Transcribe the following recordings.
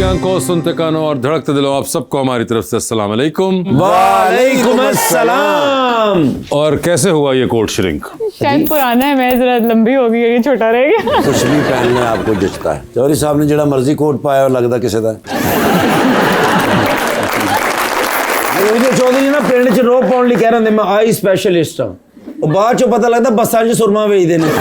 आंखों, सुनते कानों और धड़कते दिलों, आप सबको हमारी तरफ से अस्सलाम वालेकुम। वालेकुम अस्सलाम। और कैसे हुआ ये कोट श्रिंक? शायद पुराना है, मैं जरा लंबी हो गई, ये छोटा रह गया। कुछ भी पहनना आपको जचता है। चौधरी साहब ने जड़ा मर्जी कोट पाया और लगता किसी का चौधरी ना पिंड च रोह पाने लिए कह रहे मैं आई स्पैशलिस्ट हाँ, बाद चो पता लगता बसा च सुरमा बेचते हैं।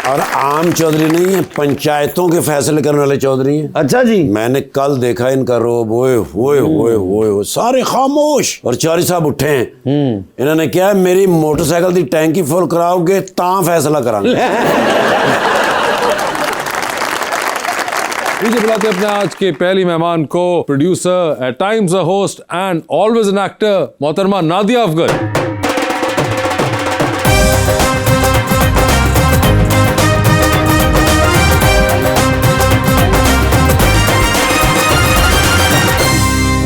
और आम चौधरी नहीं है, पंचायतों के फैसले करने वाले चौधरी हैं। अच्छा जी, मैंने कल देखा इनका रोब, ओए सारे खामोश। और चौधरी साहब उठे हैं, इन्होंने क्या मेरी मोटरसाइकिल की टैंकी फुल कराओगे ता फैसला करांगे। बुलाते अपने आज के पहली मेहमान को, producer, at times a host and always an actor, मोहतरमा नादिया अफजल।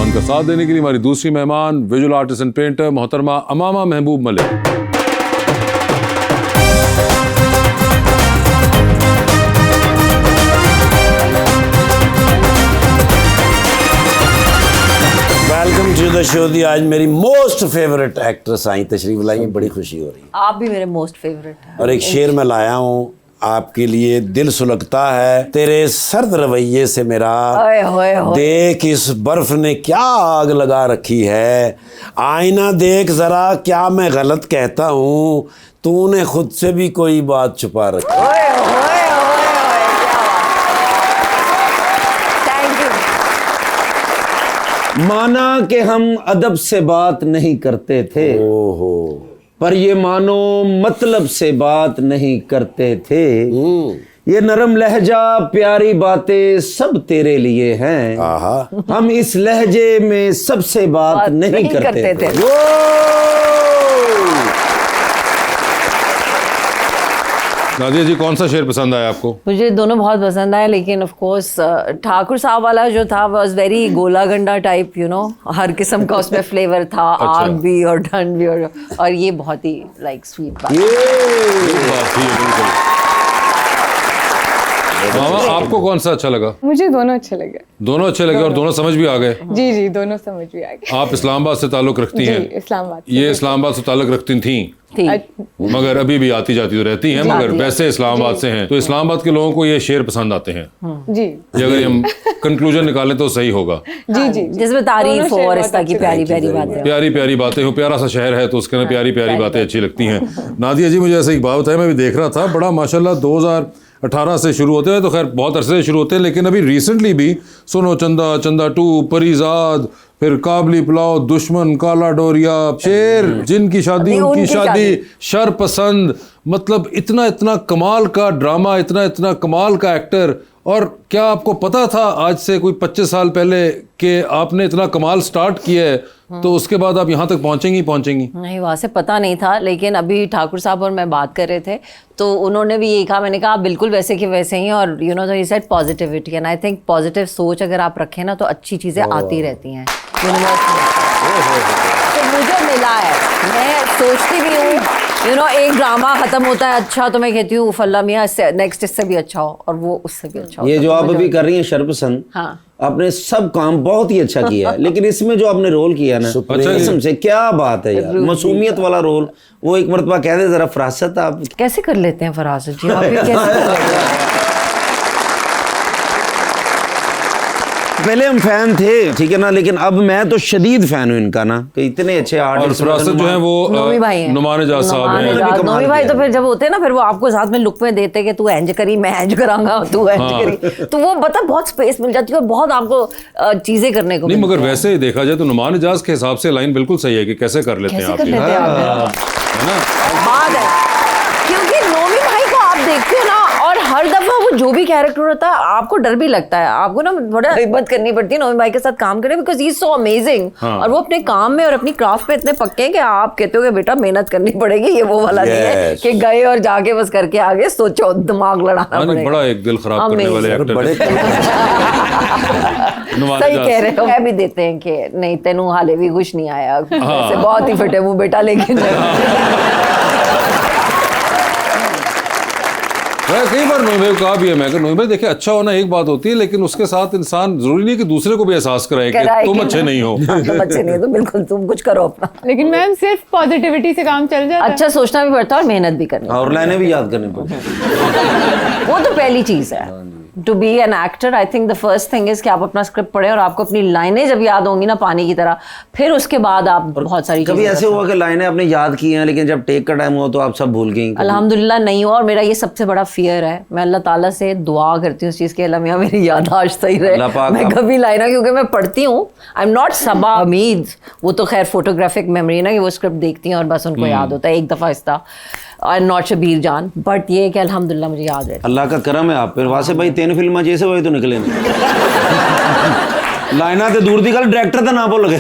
उनका साथ देने के लिए हमारी दूसरी मेहमान, विजुअल आर्टिस्ट एंड पेंटर, मोहतरमा Amama Mehboob Malik. Welcome to the show दी। आज मेरी मोस्ट फेवरेट एक्ट्रेस आई तशरीफ लाई, बड़ी खुशी हो रही है। आप भी मेरे मोस्ट फेवरेट हैं। और एक शेर मैं लाया हूँ आपके लिए, दिल सुलगता है तेरे सर्द रवैये से मेरा, देख इस बर्फ ने क्या आग लगा रखी है, आईना देख जरा क्या मैं गलत कहता हूँ, तूने खुद से भी कोई बात छुपा रखी। माना कि हम अदब से बात नहीं करते थे, ओहो, पर ये मानो मतलब से बात नहीं करते थे, ये नरम लहजा प्यारी बातें सब तेरे लिए हैं, हम इस लहजे में सबसे बात नहीं करते थे। नादिया जी, कौन सा शेर पसंद आया आपको? मुझे दोनों बहुत पसंद आए, लेकिन ऑफ कोर्स ठाकुर साहब वाला जो था वाज वेरी गोला गंडा टाइप, यू नो, हर किस्म का उसमें फ्लेवर था। अच्छा। आग भी और ठंड भी, और ये बहुत ही लाइक स्वीट बात। मामा, आपको कौन सा अच्छा लगा? मुझे दोनों अच्छे लगे। दोनों अच्छे लगे और दोनों समझ भी आ गए? जी, दोनों समझ भी आ गए। आप इस्लामाबाद से ताल्लुक रखती हैं? इस्लामाबाद। ये इस्लामाबाद से ताल्लुक रखती थी, मगर अभी भी आती जाती तो रहती हैं, मगर वैसे इस्लामाबाद से हैं। तो इस्लामाबाद के लोगों को ये शेर पसंद आते हैं जी। अगर हम कंक्लूजन निकालें तो सही होगा। जी, जिसमें तारीफ हो और इस तरह की प्यारी प्यारी बातें, प्यारी प्यारी बातें हो। प्यारा सा शहर है तो उसके अंदर प्यारी प्यारी बातें अच्छी लगती हैं। नादिया जी, मुझे ऐसे एक बात है, मैं भी देख रहा था, बड़ा माशाल्लाह 2018 से शुरू होते हैं, तो खैर बहुत अरसे से शुरू होते हैं, लेकिन अभी रिसेंटली भी सोनो चंदा, चंदा 2, परीजाद, फिर काबली पुलाव, दुश्मन, काला डोरिया, शेर, जिनकी शादी उनकी शादी, शर पसंद, मतलब इतना इतना कमाल का ड्रामा, इतना इतना कमाल का एक्टर। और क्या आपको पता था आज से कोई 25 साल पहले कि आपने इतना कमाल स्टार्ट किया है, तो उसके बाद आप यहाँ तक पहुँचेंगी? नहीं, वहाँ से पता नहीं था, लेकिन अभी ठाकुर साहब और मैं बात कर रहे थे तो उन्होंने भी यही कहा, मैंने कहा आप बिल्कुल वैसे के वैसे ही हैं, और you know he said positivity, and I think positive सोच अगर आप रखें ना तो अच्छी चीज़ें आती रहती हैं यूनिवर्स में। तो मुझे मिला है, मैं सोचती भी हूँ, यू नो, एक ड्रामा खत्म होता है अच्छा, तो मैं कहती हूँ उफल्ला मियाँ नेक्स्ट इससे भी अच्छा हो, और वो उससे भी अच्छा हो। ये जो आप अभी कर रही हैं शरपसंद, हाँ, आपने सब काम बहुत ही अच्छा किया है, लेकिन इसमें जो आपने रोल किया ना, कसम से क्या बात है यार, मासूमियत वाला रोल। वो एक मर्तबा कह दे जरा, फरासत आप कैसे कर लेते हैं फरासत जी, आप ये कैसे कर लेते हैं? पहले हम फैन थे, ठीक है ना, लेकिन अब मैं तो शदीद फैन हूँ इनका ना, कि इतने अच्छे आर्टिस्ट। और फरासत जो है वो नोमी भाई हैं, नुमान एजाज साहब हैं। नोमी भाई तो फिर जब होते हैं ना, फिर वो आपको साथ में लुक में देते कि तू एंज करी, मैं एंज करांगा, तू एंज करी, तो वो मतलब बहुत स्पेस मिल जाती है और बहुत आपको चीजें करने को। नहीं, मगर वैसे ही देखा जाए तो नुमान एजाज के हिसाब से लाइन बिल्कुल सही है कि कैसे कर लेते हैं आप, है ना? बात है, क्योंकि नोमी भाई को आप देखते हो ना, और हर दफा वो जो भी कैरेक्टर होता है आपको डर भी लगता है, आपको ना बड़ा हिम्मत करनी पड़ती है नौमी भाई के साथ काम करने, because he is so amazing. और वो अपने काम में और अपनी क्राफ्ट पे इतने पक्के हैं कि आप कहते हो कि बेटा मेहनत करनी पड़ेगी, ये वो वाला नहीं है कि गए और जाके बस करके आगे सोचो, दिमाग लड़ाना पड़ेगा। बड़ा एक दिल खराब करने वाले एक्टर बड़े सही कह रहे हो। कह भी देते हैं कि नहीं तेनू हाले भी कुछ नहीं आया, ऐसे बहुत ही फिट है वो बेटा, लेकिन कई बार नोई भाई कहा भी है, मैं नोई भाई देखिए अच्छा होना एक बात होती है, लेकिन उसके साथ इंसान जरूरी नहीं कि दूसरे को भी एहसास कराए कि तुम अच्छे नहीं हो। तुम अच्छे नहीं हो तो बिल्कुल तुम कुछ करो अपना। लेकिन मैम सिर्फ पॉजिटिविटी से काम चल जाता है। अच्छा सोचना भी पड़ता है और मेहनत भी करनी, और लाइनें भी याद करनी पड़ती। वो तो पहली चीज है। To be an actor I think the first thing is कि आप अपना स्क्रिप्ट पढ़े और आपको अपनी लाइनें जब याद होंगी ना पानी की तरह, फिर उसके बाद आप बहुत सारी कभी ऐसे हुआ कि लाइनें आपने याद की हैं लेकिन जब टेक का टाइम हुआ तो आप सब भूल गई? अल्हम्दुलिल्लाह नहीं हुआ, और मेरा ये सबसे बड़ा फियर है। मैं अल्लाह ताला से दुआ करती हूँ इस चीज़ के, अल्लाह मियां मेरी याददाश्त सही रहे, मैं कभी लाइना, क्योंकि मैं पढ़ती हूँ, आई एम नॉट सबा हमीद, वो तो खैर फोटोग्राफिक मेमोरी ना कि वो स्क्रिप्ट देखती हैं और बस उनको याद होता है एक दफ़ा इस्ता, और नॉट शबीर जान, बट ये कि अल्हम्दुलिल्लाह मुझे याद है। अल्लाह का करम है आप फिर वासे भाई 3 फिल्म जैसे हुए तो निकले लाइना तो दूर दी गल डायरेक्टर का ना भूल गए।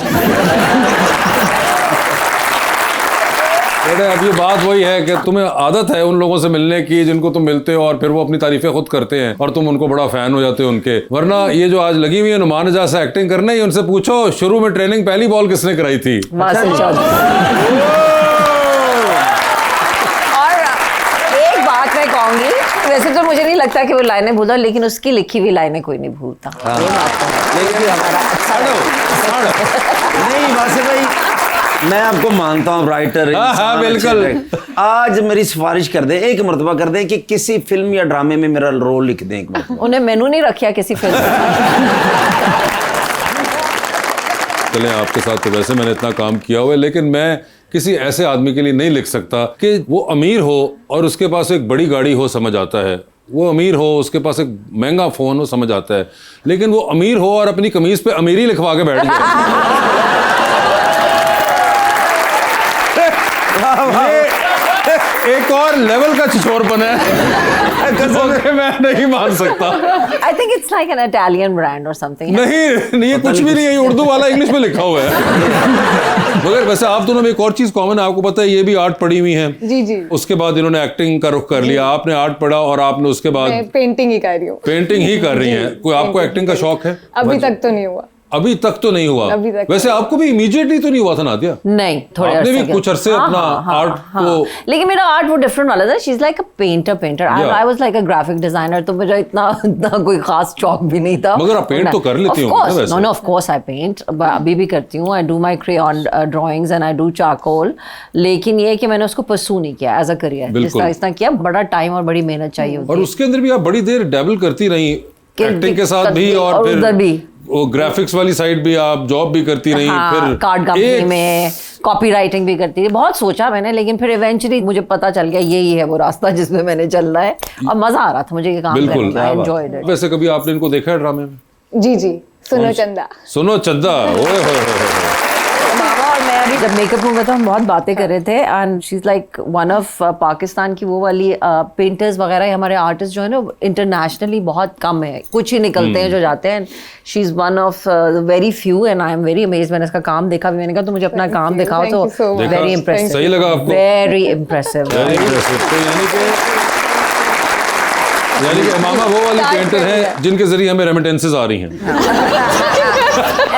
अब ये बात वही है कि तुम्हें आदत है उन लोगों से मिलने की जिनको तुम मिलते हो और फिर वो अपनी तारीफें खुद करते हैं और तुम उनको बड़ा फैन हो जाते हो उनके, वरना ये जो आज लगी हुई है नुमान एजाज से एक्टिंग करने, उनसे पूछो शुरू में ट्रेनिंग पहली बॉल किसने कराई थी? वैसे तो मुझे नहीं लगता कि वो लाइनें भूलता, लेकिन उसकी लिखी हुई लाइनें कोई नहीं भूलता। ये बात तो है। लेकिन हमारा अच्छा नहीं वासे भाई मैं आपको मानता हूँ राइटर। हाँ बिल्कुल। आज मेरी सिफारिश कर दे, एक मरतबा कर दे कि किसी फिल्म या ड्रामे में मेरा रोल लिख दें एक मरतबा। उन्हें मेनू नहीं रखा किसी फिल्म चलें आपके साथ तो वैसे मैंने इतना काम किया हुआ है, लेकिन मैं किसी ऐसे आदमी के लिए नहीं लिख सकता कि वो अमीर हो और उसके पास एक बड़ी गाड़ी हो, समझ आता है, वो अमीर हो उसके पास एक महंगा फ़ोन हो, समझ आता है, लेकिन वो अमीर हो और अपनी कमीज पे अमीरी लिखवा के बैठ जाए। एक और लेवल का छिछोरपन है, मैं नहीं मान सकता। आई think it's like an Italian brand और समथिंग। नहीं ये कुछ भी नहीं है, उर्दू वाला इंग्लिश में लिखा हुआ है। मगर वैसे आप दोनों में एक और चीज कॉमन है, आपको पता है ये भी आर्ट पढ़ी हुई है। जी। उसके बाद इन्होंने एक्टिंग का रुख कर लिया, आपने आर्ट पढ़ा और आपने उसके बाद पेंटिंग ही कर रही हूँ। पेंटिंग ही कर रही है। कोई आपको एक्टिंग का शौक है? अभी तक तो नहीं हुआ। अभी तक तो नहीं हुआ। वैसे आपको भी इमीडिएटली तो नहीं हुआ था नादिया? नहीं, थोड़े आपने भी कुछ अरसे अपना आर्ट को, लेकिन मेरा आर्ट वो डिफरेंट वाला था। She is like a painter I was like a graphic designer, तो मुझे इतना कोई खास शौक भी नहीं था। मगर आप पेंट तो कर लेती होंगी वैसे? No of course I paint, अभी भी करती हूँ। I do my crayon drawings and I do charcoal, लेकिन ये कि मैंने उसको परस्यू नहीं किया एज अ करियर। जिस तरह इसने किया, बड़ा टाइम और बड़ी मेहनत चाहिए होती है। और उसके अंदर भी आप बड़ी देर डैबल करती रही एक्टिंग के साथ भी, और फिर वो ग्राफिक्स वाली साइड भी आप जॉब भी करती रही। फिर कार्ड कंपनी में कॉपी राइटिंग भी करती थी। बहुत सोचा मैंने, लेकिन फिर इवेंचुअली मुझे पता चल गया यही है वो रास्ता जिसमें मैंने चलना है, और मजा आ रहा था मुझे ये काम करने में। I enjoyed it. वैसे कभी आपने इनको देखा है ड्रामे में? जी सुनो चंदा। सुनो चंदा, ओए मामा और मैं अभी जब मेकअप रूम में तो हम बहुत बातें कर रहे थे, and she is like one of Pakistan की वो वाली पेंटर्स वगैरह, हमारे आर्टिस्ट जो है ना इंटरनेशनली बहुत कम है, कुछ ही निकलते हैं जो जाते हैं। She is one of very few and I am very amazed. मैंने इसका काम देखा भी, मैंने कहा तो मुझे अपना काम दिखाओ, तो वेरी इम्प्रेसिव। सही लगा आपको? Very impressive. यानी कि मामा वो वाली पेंटर है जिनके जरिए हमें रेमिटेंसेस आ रही हैं।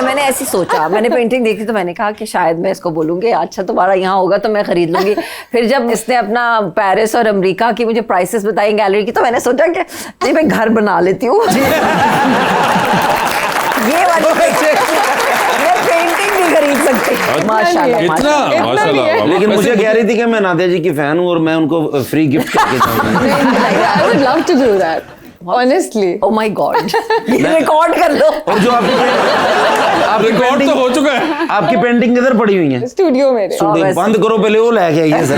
मैंने ऐसी सोचा, मैंने पेंटिंग देखी तो मैंने कहा कि शायद मैं इसको बोलूंगी अच्छा तुम्हारा यहाँ होगा तो मैं खरीद लूंगी। फिर जब इसने अपना पेरिस और अमेरिका की मुझे प्राइसेस बताई गैलरी की, तो मैंने सोचा कि नहीं मैं घर बना लेती हूँ। ये वाली मैं पेंटिंग नहीं खरीद सकती। माशाल्लाह माशाल्लाह। लेकिन मुझे कह रही थी कि मैं नादिया जी की फैन हूँ और मैं उनको फ्री गिफ्ट करके जाऊंगी। I would love to do that. Honestly. Oh my God. Record कर लो। और जो आपकी रिकॉर्ड तो हो चुका है। आपकी पेंटिंग किधर पड़ी हुई है? स्टूडियो में। स्टूडियो बंद करो पहले, वो लेके आइए सर।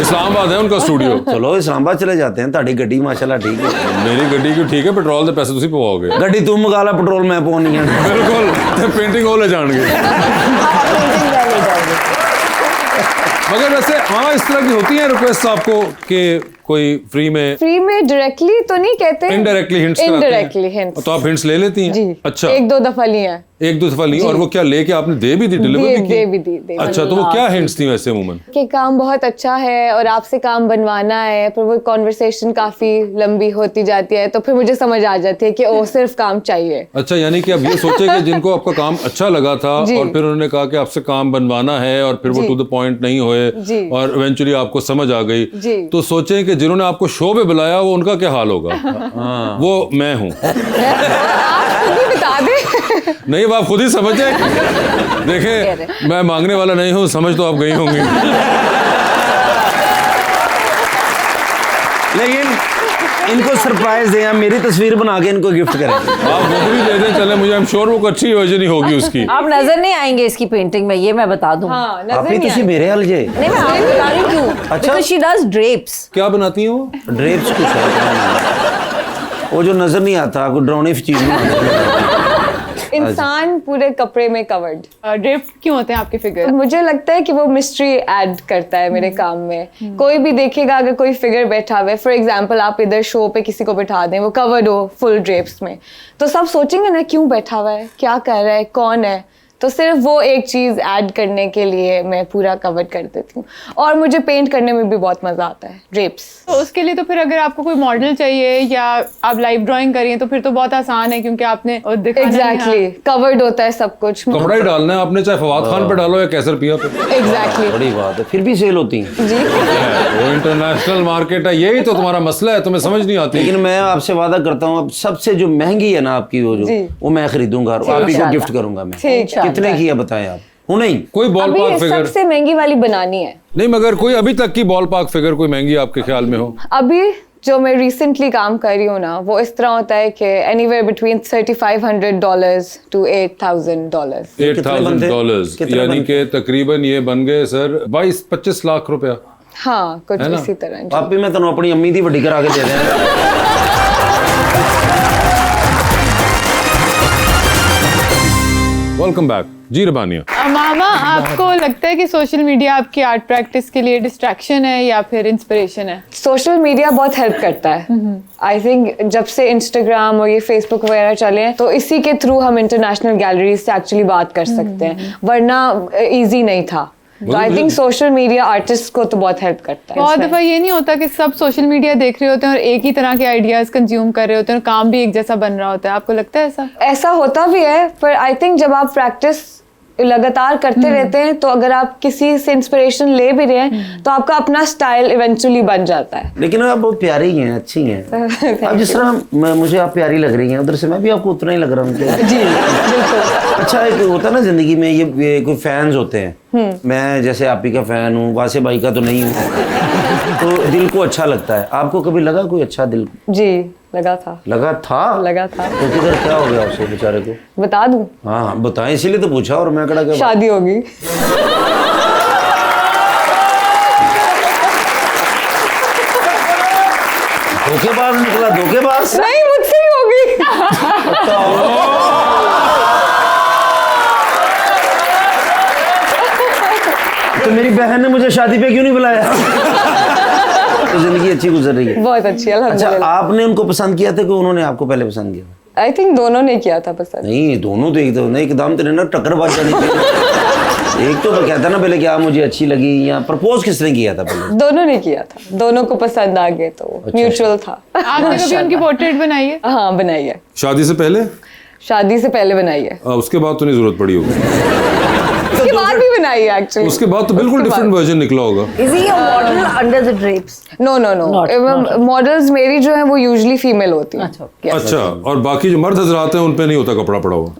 इस्लामाबाद है उनका स्टूडियो। चलो इस्लामाबाद चले जाते हैं, ताड़ी गड्डी माशाल्लाह ठीक है। मेरी गड्डी क्यों ठीक है, पेट्रोल के पैसे तुसी पवाओगे। गड्डी तू मंगा ला, पेट्रोल मैं पवानी है। बिल्कुल, पेंटिंग हो ले जाएंगे। मगर वैसे हाँ इस तरह की होती है रिक्वेस्ट आपको कि कोई फ्री में डायरेक्टली तो नहीं कहते, इनडायरेक्टली हिंट्स इनडायरेक्टली हिंट्स। तो आप हिंट्स ले लेती हैं? जी, अच्छा, 1-2 दफा लिए हैं। एक दो दफा ली, और वो क्या लेके आपने दे भी दी, डिलीवर भी की? दे भी अच्छा, तो वो क्या हिंट्स थी वैसे अमूमन? कि काम बहुत अच्छा है और आपसे काम बनवाना है, पर वो कॉन्वर्सेशन काफी लंबी होती जाती है, तो फिर मुझे समझ आ जाती है कि ओ सिर्फ काम चाहिए। अच्छा, यानी कि अब ये सोचे कि जिनको आपका काम अच्छा लगा था और फिर उन्होंने कहा कि आपसे काम बनवाना है और फिर वो टू द पॉइंट नहीं हुए और इवेंचुअली आपको समझ आ गई, तो सोचें कि जिन्होंने आपको शो पे बुलाया वो उनका क्या हाल होगा। वो मैं हूँ। बता दे। नहीं, अब आप खुद ही समझे। देखें, मैं मांगने वाला नहीं हूँ, समझ तो आप गई होंगी। लेकिन इनको सरप्राइज दें, आप मेरी तस्वीर बना के इनको गिफ्ट करें। आप वो भी दे दें, चले, मुझे आई एम श्योर वो अच्छी योजना होगी उसकी। आप नजर नहीं आएंगे इसकी पेंटिंग में, ये मैं बता दूं। हाँ, आप ही तुसी मेरे हाल जे। नहीं, मैं आपको बता रही हूं क्यों। अच्छा। Because she does drapes। क्या बनाती हैं वो? ड्रेप्स कुछ है वो जो नजर नहीं आता, कोई ड्रोनी चीज नहीं आती। इंसान पूरे कपड़े में कवर्ड। ड्रिफ्ट क्यों होते हैं आपके फिगर? मुझे लगता है कि वो मिस्ट्री ऐड करता है मेरे काम में। कोई भी देखेगा, अगर कोई फिगर बैठा हुआ है, फॉर एग्जांपल आप इधर शो पे किसी को बैठा दें, वो कवर्ड हो फुल ड्रेप्स में, तो सब सोचेंगे ना क्यों बैठा हुआ है, क्या कर रहा है, कौन है। तो सिर्फ वो एक चीज ऐड करने के लिए मैं पूरा कवर कर देती हूँ, और मुझे पेंट करने में भी बहुत मजा आता है ड्रेप्स। तो उसके लिए तो फिर अगर आपको कोई मॉडल चाहिए या आप लाइव ड्राइंग करिए तो फिर तो बहुत आसान है, क्योंकि आपने एग्जैक्टली कवर्ड होता है सब कुछ। कपड़ा ही डालना है आपने, चाहे फवाद खान पे डालो या कैसर पिया पे। एग्जैक्टली, बड़ी बात है, फिर भी सेल होती है जी। वो इंटरनेशनल मार्केट है, यही तो तुम्हारा मसला है, तुम्हें समझ नहीं आती। लेकिन मैं आपसे वादा करता हूँ, अब सबसे जो महंगी है ना आपकी वो मैं खरीदूंगा और आप ही को गिफ्ट करूंगा मैं। ठीक है। कितने की है बताएं आप? हूँ नहीं कोई बॉल पार्क अभी फिगर सबसे महंगी वाली बनानी है। नहीं, मगर कोई अभी तक की बॉल पार्क फिगर कोई महंगी आपके ख्याल में हो? अभी जो मैं रिसेंटली काम कर रही हूँ ना, वो इस तरह होता है कि एनीवेयर बिटवीन $3,500 to $8,000। $8,000, कितने यानी बनते? कि तकरीबन ये बन गए सर 22-25 लाख रुपया। हाँ, कुछ है ना? इसी तरह। आप भी मैं तो अपनी अम्मी दी वड्डी करा के दे दें। वेलकम बैक जी रबानिया। मामा, आपको लगता है कि सोशल मीडिया आपकी आर्ट प्रैक्टिस के लिए डिस्ट्रैक्शन है या फिर इंस्पिरेशन है? सोशल मीडिया बहुत हेल्प करता है। आई थिंक जब से इंस्टाग्राम और ये फेसबुक वगैरह चले हैं, तो इसी के थ्रू हम इंटरनेशनल गैलरीज से एक्चुअली बात कर सकते हैं, वरना इजी नहीं था। तो I think social media artist को तो बहुत हेल्प करता है। बहुत दफा ये नहीं होता कि सब सोशल मीडिया देख रहे होते हैं और एक ही तरह के आइडियाज कंज्यूम कर रहे होते हैं और काम भी एक जैसा बन रहा होता है, आपको लगता है ऐसा? ऐसा होता भी है, पर आई थिंक जब आप प्रैक्टिस लगातार करते रहते हैं, तो अगर आप किसी से इंस्पिरेशन ले भी रहे हैं, तो आपका अपना स्टाइल इवेंचुअली बन जाता है। लेकिन आप बहुत प्यारी हैं, अच्छी हैं। अब जिस तरह मुझे आप प्यारी लग रही हैं, उधर से मैं भी आपको उतना ही लग रहा हूँ। जी बिल्कुल। अच्छा, एक होता है ना जिंदगी में, ये कोई फैंस होते हैं। मैं जैसे आप ही का फैन हूँ, वासे भाई का तो नहीं हूँ, तो दिल को अच्छा लगता है। आपको कभी लगा कोई अच्छा दिल? जी लगा था। लगा था? लगा था। तो किधर क्या हो गया उससे बेचारे को? बता दूं? हाँ हाँ बताएं, इसीलिए तो पूछा। और मैं कड़ा क्या शादी होगी। धोखेबाज निकला? धोखेबाज नहीं, मुझसे ही होगी। तो मेरी बहन ने मुझे शादी पे क्यों नहीं बुलाया? तो जिंदगी अच्छी गुजर रही है। बहुत अच्छी, अच्छा, अल्हम्दुलिल्लाह। आपने उनको पसंद किया था कि उन्होंने आपको पहले पसंद किया? आई थिंक दोनों ने किया था पसंद। नहीं, दोनों तो एकदम तेरे ना टक्कर बाज जानी चाहिए। एक तो कहता ना पहले कि आप मुझे अच्छी लगी, या प्रपोज किसने किया था पहले? दोनों ने किया था, दोनों को पसंद आ गए, तो म्यूचुअल था। आपने कभी उनकी पोर्ट्रेट बनाई है? हाँ बनाई है, शादी से पहले? शादी से पहले बनाई है, उसके बाद तो नहीं जरूरत पड़ी होगी। उसके बाद भी बनाई है एक्चुअली। उसके बाद तो बिल्कुल डिफरेंट वर्जन निकला होगा। Is he a model under the drapes? No no no, models मेरी जो है वो यूजुअली फीमेल होती है। अच्छा, और बाकी जो मर्द हजरात हैं उन पे नहीं होता कपड़ा पड़ा हुआ?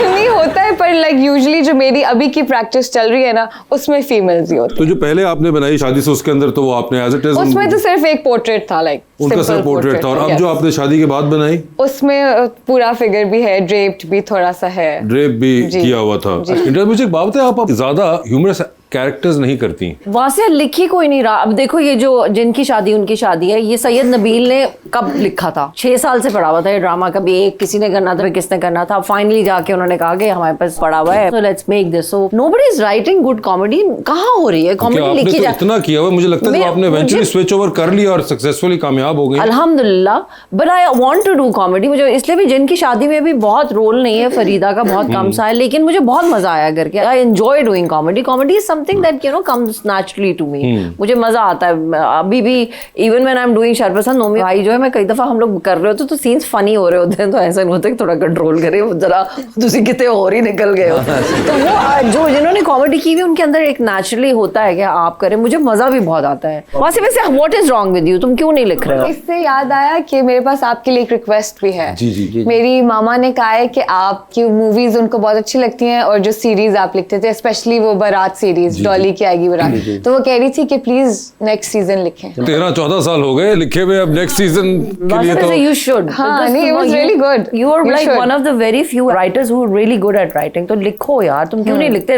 नहीं होता है, पर लाइक यूजुअली जो मेरी अभी की प्रैक्टिस चल रही है ना, उसमें फीमेल्स ही होती तो जो पहले आपने बनाई शादी से, उसके अंदर तो वो आपने एज इट इज, उसमें तो सिर्फ एक पोर्ट्रेट था, लाइक उनका सिर्फ पोर्ट्रेट था। और अब जो आपने शादी के बाद बनाई, उसमें पूरा फिगर भी है, ड्रेप्ड भी थोड़ा सा है, ड्रेप भी किया हुआ था। इंटर मुझे एक बात है, आप ज्यादा ह्यूमरस कैरेक्टर्स नहीं करती। वासिया लिखी कोई नहीं रहा। अब देखो ये जो जिनकी शादी उनकी शादी है, ये सैयद नबील ने कब लिखा था? 6 साल से पड़ा हुआ था ये ड्रामा। कभी एक किसी ने करना था, किसने करना था, फाइनली जाके उन्होंने कहा कि हमारे पास पड़ा हुआ है, so let's make this। So nobody is writing good comedy। कहाँ हो रही है कॉमेडी? लिखी तो जाए इतना किया हुआ, मुझे लगता है कि आपने इवेंचुअली स्विच ओवर कर लिया और सक्सेसफुली कामयाब हो गई। अल्हम्दुलिल्लाह। But I want to do comedy. मुझे इसलिए भी जिनकी शादी में भी बहुत रोल नहीं है, फरीदा का बहुत कम सा है, लेकिन मुझे बहुत मजा आया करके। I enjoy doing comedy. Comedy is something that you know comes naturally to me. मुझे मजा आता है। अभी भी even when I am doing शरपसंद नोमी भाई जो है, मैं कई दफा हम लोग कर रहे होते तो सीन्स फनी हो रहे होते हैं, तो ऐसा नहीं होता कि थोड़ा कंट्रोल करे, जरा तुसी कितने और ही निकल गए हो। तो वो जो जिन्होंने कॉमेडी की हुई उनके अंदर एक नेचुरली होता है कि आप करें। मुझे मजा भी बहुत आता है। वैसे what is wrong with you? तुम क्यों नहीं लिख रहे हो? इससे याद आया कि मेरे पास आपके लिए एक रिक्वेस्ट भी है। जी। मेरी मामा ने कहा है कि आपकी मूवीज उनको बहुत अच्छी लगती हैं, और जो सीरीज आप लिखते थे, स्पेशली वो बारात सीरीज, डॉली की आएगी बारात, तो वो कह रही थी कि प्लीज नेक्स्ट सीजन लिखें। 13-14 साल हो गए लिखे हुए, अब नेक्स्ट सीजन के लिए तो you should। हाँ, नहीं, it was really good। You are You like should। one of the very few writers who are really good at writing। तो लिखो यार, तुम क्यों नहीं लिखते?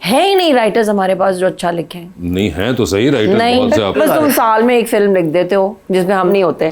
है ही नहीं राइटर्स हमारे पास जो अच्छा लिखें। नहीं है तो सही राइटर नहीं, बहुत से आप बस तुम साल में एक फिल्म लिख देते हो जिसमें हम नहीं होते।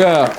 या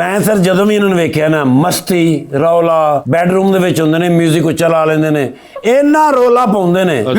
ਮੈਂ ਸਰ ਜਦੋਂ ਵੀ ਇਹਨਾਂ ਨੂੰ ਵੇਖਿਆ ਨਾ, ਮਸਤੀ ਰੌਲਾ ਬੈਡਰੂਮ ਦੇ ਵਿੱਚ ਹੁੰਦੇ ਨੇ, ਮਿਊਜ਼ਿਕ ਉੱਚਾ ਲਾ ਲੈਂਦੇ ਨੇ, ਇੰਨਾ ਰੌਲਾ ਪਾਉਂਦੇ ਨੇ।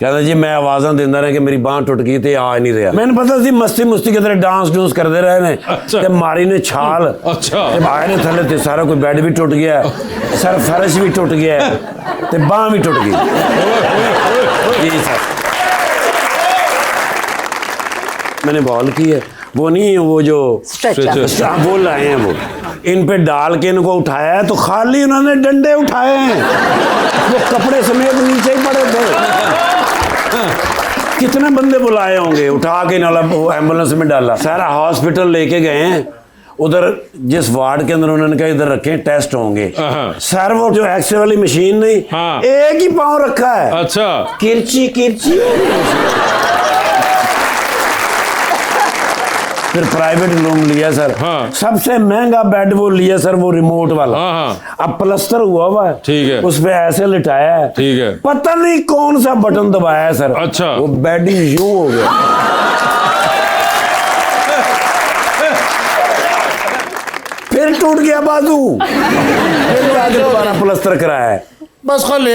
ਕਹਿੰਦਾ ਜੀ ਮੈਂ ਆਵਾਜ਼ਾਂ ਦਿੰਦਾ ਰਿਹਾ ਕਿ ਮੇਰੀ ਬਾਂਹ ਟੁੱਟ ਗਈ ਤੇ ਆ ਨਹੀਂ ਰਿਹਾ। ਮੈਨੂੰ ਪਤਾ ਸੀ ਮਸਤੀ ਮੁਸਤੀ ਕਿਧਰੇ ਡਾਂਸ ਡੂੰਸ ਕਰਦੇ ਰਹੇ ਨੇ, ਤੇ ਮਾਰੀ ਨੇ ਛਾਲ। ਅੱਛਾ। ਤੇ ਆਏ ਨੇ ਥੱਲੇ ਤੇ ਸਾਰਾ ਕੋਈ ਬੈੱਡ ਵੀ ਟੁੱਟ ਗਿਆ, ਸਰ ਫਰਸ਼ ਵੀ ਟੁੱਟ ਗਿਆ, ਤੇ ਬਾਂਹ ਵੀ ਟੁੱਟ गई। जी सर मैंने बॉल की है, वो नहीं वो जो Stretcher। वो लाए हैं, वो इन पे डाल के इनको उठाया है, तो खाली उन्होंने डंडे उठाए हैं, वो कपड़े समेत नीचे ही पड़े थे। कितने बंदे बुलाए होंगे, उठा के नाला वो एम्बुलेंस में डाला, सारा हॉस्पिटल लेके गए हैं। उधर जिस वार्ड के अंदर उन्होंने कहा इधर रखें टेस्ट होंगे, सर वो जो एक्सरे वाली मशीन नहीं, हाँ। एक ही पाँव रखा है। अच्छा। किरची किरची। फिर प्राइवेट रूम लिया सर। हाँ। सबसे महंगा बेड वो लिया सर, वो रिमोट वाला। हाँ। अब प्लस्तर हुआ है, ठीक है। उस पे ऐसे लिटाया है, ठीक है। पता नहीं कौन सा बटन दबाया है सर। अच्छा। वो बेड ही यूं हो गया। फिर टूट गया बाजू, फिर जाके दोबारा प्लस्तर कराया है। बस खले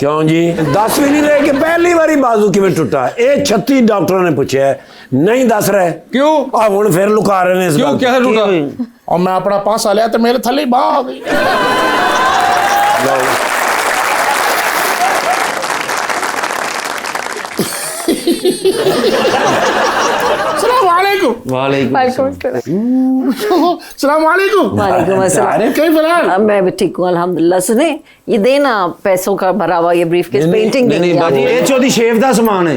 क्यों जी? 10 भी नहीं रहे कि पहली बारी बाजू किवें टुटा। ये 36 डॉक्टरों ने पूछा है, नहीं दस रहे। क्यों? हुण फिर लुका रहे हैं इस क्यों? गल क्या है टूटा? और मैं अपना पासा लिया तो मेरे थले बाह आ गई। सलाम वालेकुम। वालेकुम सलाम। सलाम वालेकुम। वालेकुम अस्सलाम। कैफ हाल? मैं भी ठीक हूँ अल्हम्दुलिल्लाह। सुने, ये देना पैसों का भरा हुआ ये ब्रीफकेस, पेंटिंग नहीं बाजी, ये चौथी शेफ का सामान है।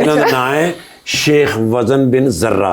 इन्हों का नाम है शेख वजन बिन जर्रा।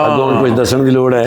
अगों कुछ दसन की लोड़ है।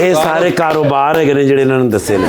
ये सारे कारोबार है कि ਜਿਹੜੇ ਇਹਨਾਂ ਨੇ ਦੱਸੇ ਨੇ।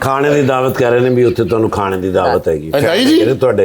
ਖਾਣੇ ਦੀ ਦਾਵਤ ਕਰ ਰਹੇ ਨੇ ਵੀ ਉੱਥੇ ਤੁਹਾਨੂੰ ਖਾਣੇ ਦੀ ਦਾਵਤ ਹੈਗੀ। भाई जी ਜਿਹੜੇ ਤੁਹਾਡੇ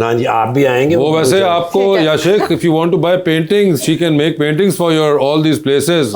ना जी आप भी आएंगे। वो वैसे आपको या Sheikh, if you want to buy paintings, she can make paintings for your all these places.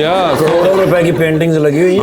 Yeah. करोड़ों रुपए की पेंटिंग्स लगी हुई हैं।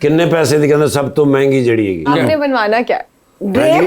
किन्ने पैसे दी कहंदे सब तो महंगी जड़ी हैगी। आपने बनवाना क्या? ग्रेप।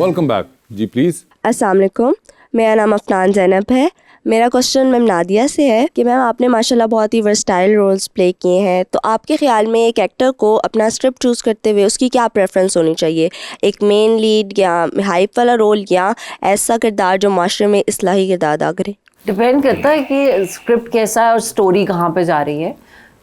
Welcome back. जी please. अस्सलाम वालेकुम, मेरा नाम अफनान ज़ैनब है। मेरा क्वेश्चन मैम नादिया से है कि मैम आपने माशाल्लाह बहुत ही वर्सटाइल रोल्स प्ले किए हैं, तो आपके ख्याल में एक एक्टर को अपना स्क्रिप्ट चूज़ करते हुए उसकी क्या प्रेफरेंस होनी चाहिए, एक मेन लीड या हाइप वाला रोल या ऐसा किरदार जो माशरे में इस्लाही किरदार अदा करे? डिपेंड करता है कि स्क्रिप्ट कैसा है और स्टोरी कहाँ पे जा रही है।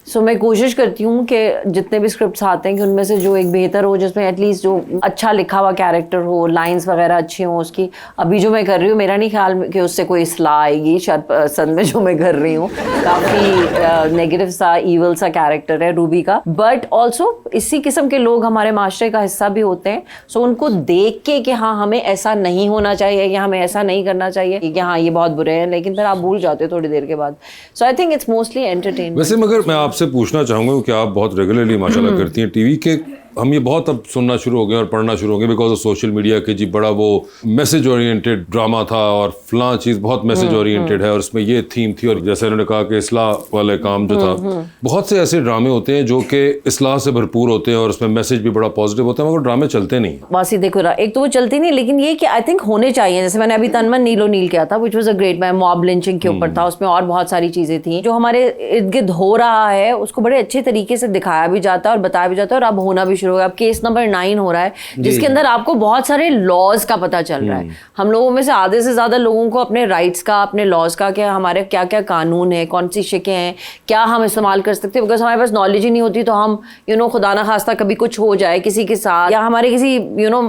सो मैं कोशिश करती हूँ कि जितने भी स्क्रिप्ट्स आते हैं कि उनमें से जो एक बेहतर हो, जिसमें एटलीस्ट जो अच्छा लिखा हुआ कैरेक्टर हो, लाइंस वगैरह अच्छी हों उसकी। अभी जो मैं कर रही हूँ मेरा नहीं ख्याल कि उससे कोई इस्लाह आएगी, शायद असल में जो मैं कर रही हूँ काफ़ी नेगेटिव सा ईवल सा कैरेक्टर है रूबी का। बट ऑल्सो इसी किस्म के लोग हमारे माशरे का हिस्सा भी होते हैं। सो उनको देख के कि हाँ हमें ऐसा नहीं होना चाहिए या हमें ऐसा नहीं करना चाहिए कि हाँ ये बहुत बुरे हैं, लेकिन फिर आप भूल जाते हो थोड़ी देर के बाद। So I think it's mostly entertainment. वैसे मगर मैं आपसे पूछना चाहूँगा कि आप बहुत रेगुलरली माशाल्लाह करती हैं टीवी के, हम ये बहुत अब सुनना शुरू हो गए और पढ़ना शुरू हो गए बिकॉज ऑफ सोशल मीडिया के जी बड़ा वो मैसेज ओरिएंटेड ड्रामा था और फलां चीज़ बहुत मैसेज ओरिएंटेड है और उसमें ये थीम थी और जैसे उन्होंने कहा कि इस्लाह वाले काम जो था, बहुत से ऐसे ड्रामे होते हैं जो कि इस्लाह से भरपूर होते हैं और उसमें मैसेज भी बड़ा पॉजिटिव होता है, मगर ड्रामे चलते नहीं। वासी देखो एक तो वो चलती नहीं, लेकिन ये कि आई थिंक होने चाहिए। जैसे मैंने अभी तन मन नीलो नील किया था विच वाज अ ग्रेट, मैं मॉब लिंचिंग के ऊपर था, उसमें और बहुत सारी चीज़ें थी जो हमारे इर्द गिर्द हो रहा है, उसको बड़े अच्छे तरीके से दिखाया भी जाता है और बताया भी जाता है और अब होना भी शुरू हो गया। अब केस नंबर 9 हो रहा है जिसके अंदर आपको बहुत सारे लॉज का पता चल रहा है। हम लोगों में से आधे से ज्यादा लोगों को अपने राइट्स का, अपने लॉज का, क्या हमारे क्या क्या कानून है, कौन सी शिकें हैं, क्या हम इस्तेमाल कर सकते हैं, बिकॉज हमारे पास नॉलेज ही नहीं होती तो हम खुदा ना खास्ता कभी कुछ हो जाए किसी के साथ या हमारे किसी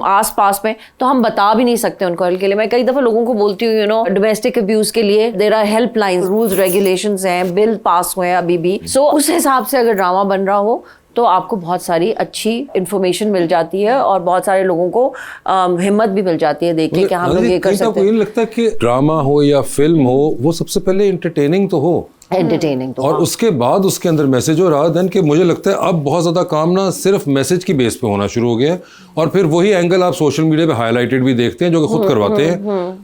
आस पास में, तो हम बता भी नहीं सकते उनको के लिए। मैं कई दफा लोगों को बोलती हूँ डोमेस्टिक अब्यूज के लिए there are helplines, rules regulations हैं, बिल पास हुए हैं अभी भी। सो उस हिसाब से अगर ड्रामा बन रहा हो तो आपको बहुत सारी अच्छी इंफॉर्मेशन मिल जाती है और बहुत सारे लोगों को हिम्मत भी मिल जाती है देख के कि हम लोग ये कर सकते हैं। मुझे लगता है कि ड्रामा हो या फिल्म हो वो सबसे पहले एंटरटेनिंग तो हो, एंटरटेनिंग तो, और उसके बाद उसके अंदर मैसेज हो रहा है। कि मुझे लगता है अब बहुत ज़्यादा काम ना सिर्फ मैसेज की बेस पे होना शुरू हो गया है और फिर वही एंगल आप सोशल मीडिया पे हाईलाइटेड भी देखते हैं जो कि खुद करवाते हैं,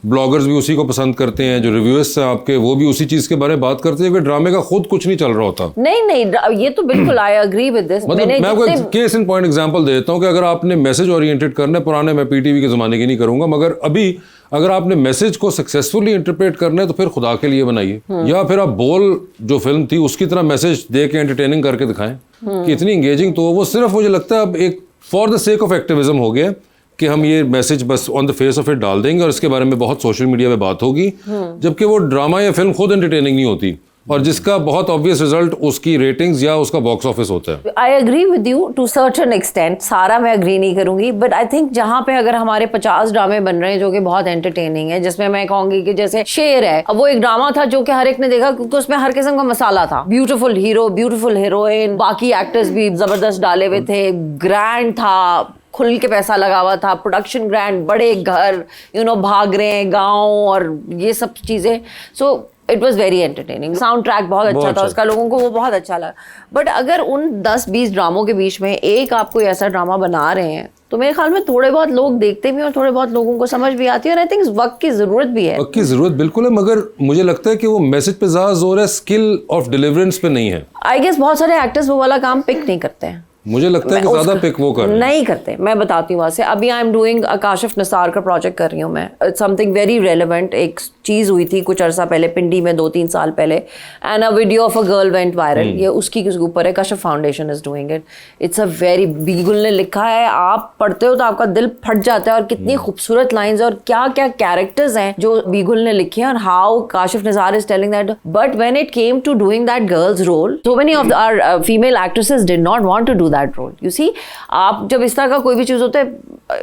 ब्लॉगर्स भी उसी को पसंद करते हैं, जो रिव्यूअर्स हैं आपके वो भी उसी चीज़ के बारे में बात करते हैं कि ड्रामे का खुद कुछ नहीं चल रहा होता। नहीं ये तो बिल्कुल आई एग्री विद दिस। मतलब मैं आपको केस इन पॉइंट एग्जांपल देता हूँ कि अगर आपने मैसेज ओरिएंटेड करना है, पुराने मैं पीटीवी के ज़माने की नहीं करूँगा, मगर अभी अगर आपने मैसेज को सक्सेसफुली इंटरप्रेट करना है तो फिर खुदा के लिए बनाइए, या फिर आप बोल जो फिल्म थी उसकी तरह मैसेज दे के एंटरटेनिंग करके दिखाएं कि इतनी इंगेजिंग। तो वो सिर्फ मुझे लगता है अब एक for the sake of activism हो गया कि हम ये मैसेज बस on the face of it डाल देंगे और इसके बारे में बहुत सोशल मीडिया पे बात होगी, जबकि वो ड्रामा या फिल्म खुद एंटरटेनिंग नहीं होती और जिसका बहुत ऑब्वियस रिजल्ट उसकी रेटिंग्स या उसका बॉक्स ऑफिस होता है। I agree with you to certain extent, सारा मैं एग्री नहीं करूंगी, बट आई थिंक जहाँ पे अगर हमारे 50 ड्रामे बन रहे हैं जो कि बहुत एंटरटेनिंग है, जिसमें मैं कहूंगी कि जैसे शेर है, अब वो एक ड्रामा था जो कि हर एक ने देखा क्योंकि उसमें हर किस्म का मसाला था, ब्यूटीफुल हीरो, ब्यूटीफुल हीरोइन, बाकी एक्टर्स भी जबरदस्त डाले हुए थे, ग्रैंड था, खुल के पैसा लगा हुआ था, प्रोडक्शन ग्रैंड, बड़े घर भाग रहे हैं गाँव और ये सब चीजें। So it was very entertaining, sound track बहुत अच्छा था उसका, लोगों को वो बहुत अच्छा लगा। बट अगर उन 10-20 ड्रामों के बीच में एक आप कोई ऐसा ड्रामा बना रहे हैं तो मेरे ख्याल में थोड़े बहुत लोग देखते भी और थोड़े बहुत लोगों को समझ भी आती है और आई थिंक वक्त की जरूरत भी है। वक्त की जरूरत बिल्कुल है, मगर मुझे लगता है कि वो मैसेज पे ज्यादा जोर है, स्किल ऑफ डिलीवरेंस पे नहीं है। आई गेस बहुत सारे एक्टर्स वो वाला काम पिक नहीं करते हैं, मुझे लगता है कि ज्यादा पिक वो कर नहीं करते। मैं बताती हूँ वैसे, अभी आई एम डूइंग काशिफ निसार का प्रोजेक्ट कर रही हूँ मैं, इट्स समथिंग वेरी रेलेवेंट। एक चीज़ हुई थी कुछ अरसा पहले पिंडी में 2-3 साल पहले, and a video of a girl went viral, ये उसकी के ऊपर है, Kashif foundation is doing it. It's a very, Bigul ने लिखा है, आप पढ़ते हो तो आपका दिल फट जाता है और कितनी खूबसूरत लाइंस और क्या क्या कैरेक्टर्स हैं जो बीगुल ने लिखे हैं और how Kashif Nisar is telling that. But when it came to doing that girl's role, so many of our female actresses did not want to do that role. You see, आप जब इस तरह का कोई भी चीज होता है,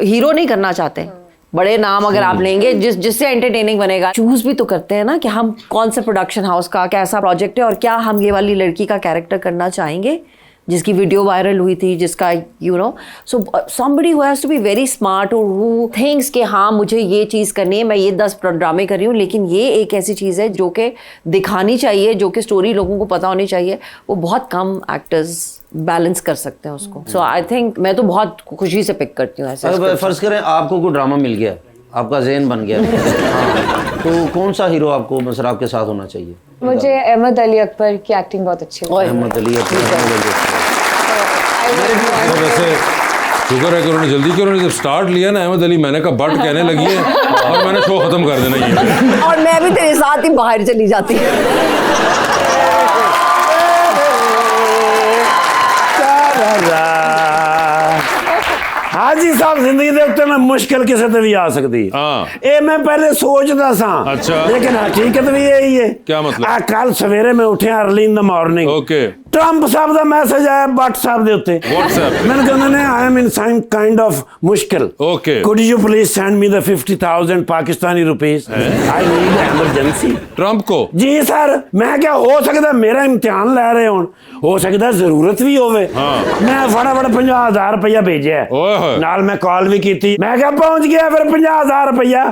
हीरो नहीं करना चाहते, बड़े नाम अगर आप लेंगे जिससे एंटरटेनिंग बनेगा, चूज भी तो करते हैं ना कि हम कौन से प्रोडक्शन हाउस का कैसा प्रोजेक्ट है और क्या हम ये वाली लड़की का कैरेक्टर करना चाहेंगे जिसकी वीडियो वायरल हुई थी, जिसका so somebody who has to be very smart और हु थिंक्स कि हाँ मुझे ये चीज़ करनी है, मैं ये 10 ड्रामे कर रही हूँ, लेकिन ये एक ऐसी चीज़ है जो कि दिखानी चाहिए, जो कि स्टोरी लोगों को पता होनी चाहिए। वो बहुत कम एक्टर्स बैलेंस कर सकते हैं उसको। सो आई थिंक मैं तो बहुत खुशी से पिक करती हूँ ऐसे। अगर फर्ज करें आपको कोई ड्रामा मिल गया, आपका ज़हन बन गया, हाँ, तो कौन सा हीरो आपको मतलब आपके साथ होना चाहिए? मुझे अहमद अली अकबर की एक्टिंग बहुत अच्छी लगती है। अहमद अली अकबर। वैसे शुक्र है कि उन्होंने जल्दी किया। उन्होंने जब स्टार्ट लिया ना अहमद अली, मैंने कहा बट कहने लगी है और मैंने शो खत्म कर देना ये। और मैं भी तेरे साथ ही बाहर चली जाती। हाजी साहब जिंदगी दे उत्ते ना मुश्किल किसी ते भी आ सकती है। ये मैं पहले सोचता सा, अच्छा। लेकिन हकीकत भी यही है। क्या मतलब? कल सवेरे मैं उठिया early in the morning, okay, Trump साहब का मैसेज आया व्हाट्सएप दे उत्ते। व्हाट्सएप मैंने कहंदे ने I am in some kind of मुश्किल, okay, could you please send me the 50,000 Pakistani rupees, I need emergency. Trump को? जी सर। मैं क्या हो सकता मेरा इम्तिहान ले रहे हो सकता जरूरत भी होवे। मैं फटाफट 50,000 रुपया भेजा, नाल मैं कॉल भी की। मैं क्या पहुंच गया फिर 50,000 रुपया।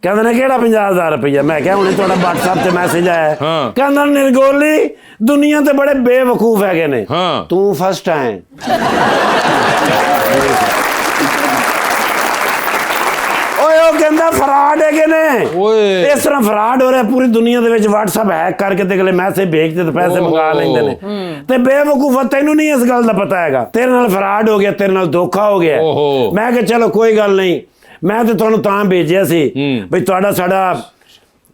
कहते ने केड़ा 50,000 रुपया। मैं क्या हुणे तुहाडा WhatsApp ते मैसेज आया। कहंदा निर्गोली दुनिया ते बड़े बेवकूफ है ने, तू फर्स्ट है। कहंदा फ्रॉड है ने, इस तरह फ्रॉड हो रहा है पूरी दुनिया दे विच। WhatsApp हैक करके ते अगले मैसेज भेजते ते पैसे मंगा लेंदे ने। ते बेवकूफ तैनू नहीं इस गल दा पता हैगा, तेरे नाल फ्रॉड हो गया, तेरे नाल धोखा हो गया। मैं कहा चलो कोई गल नहीं, मैं तो तुहानू तां भेजिया सी बई तुहाडा साडा